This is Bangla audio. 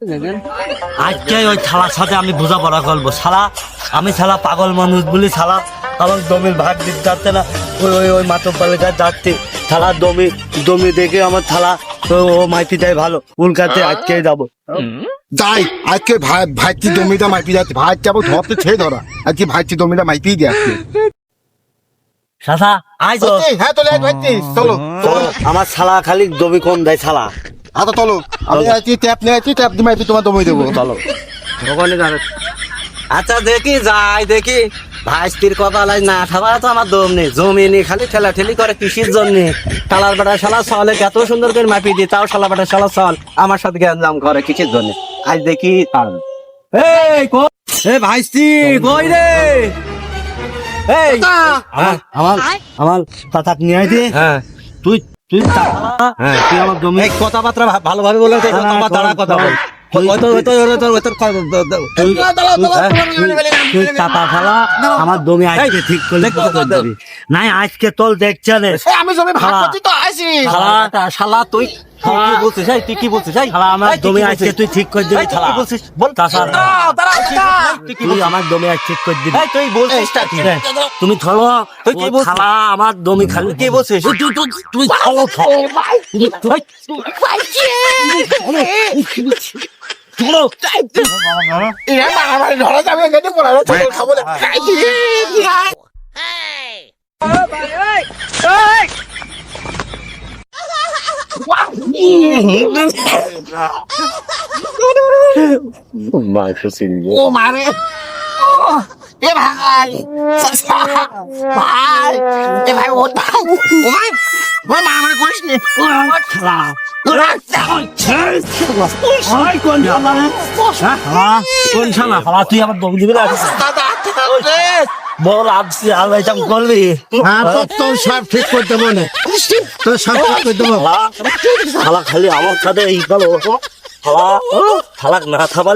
আজকে ওই শালার সাথে আমি বোঝাপড়া করবো। শালা আমি শালা পাগল মানুষ বলি শালা আমার জমির ভাগ দিতে যাচ্ছে না। ওই ওই ওই মাতব্বরের কাছে যাচ্ছে। শালা জমি দেখে আমার শালা ও মাইপি দেয় ভালো, ওর কাছে আজকে যাবো। যাই আজকে ভাইটি জমিটা মাইপি যাচ্ছে। ভাই যাবো ধরতে ছেড়ে ধরা, আজকে ভাইটি জমিটা মাইপি দিয়ে আসছে। শালা আয় তো। হ্যাঁ চলে ভাইটি, চলো চলো। আমার শালা খালি জমি কম দেয় শালা। আচ্ছা চলো, আমি আছি ট্যাপ নিয়ে আছি, ট্যাপ দিয়ে মাইপি তোমার জমি দেবো। চলো আচ্ছা দেখি যাই দেখি। ভাই স্ত্রীর কপাল না খাবার তো আমার দম নেই, জমি নেই, খালি ঠেলাঠেলি করে কৃষির জন্য। শালার বেটা শালা চলে এত সুন্দর করে মাপি দিই, তাও শালা বেটা শালা চল আমার সাথে গ্যাঞ্জাম করে কৃষির জন্য। আজ দেখি ভাই স্ত্রী কই রে? এই আমার আমার পাতাক নিয়ে আয় দে। হ্যাঁ তুই তুই তুই আমার জমি কথাবার্তা ভালোভাবে বলে দাঁড়া কথা বল। আমার জমি আজকে ঠিক করলে নাই আজকে তোল দেখছে আমি জমি ভাগ করছি তো আইছি। শালা তুই কি বলছিস? তুই কি বলছিস? আমার জমি আজকে তুই ঠিক করে দিবি। কি বলছিস বল? তুই আমার জমি আজ ঠিক করে দিবি। তুই বলছিস তুমি ধরো তুই কি বলছিস? আমার জমি খালি কি বলছিস? তুই খালো ও মারে এ ভাই ভাই এ ভাই ও ভাই ওই মারামারি করিস নি। তুই আমার দম দিবি না? বল আসছি আলোচনা করবি। তোর সব ঠিক করে দেবো না, তোর সব ঠিক করে দেবো। খালি আমার সাথে এই গেল খালাক না থাকলে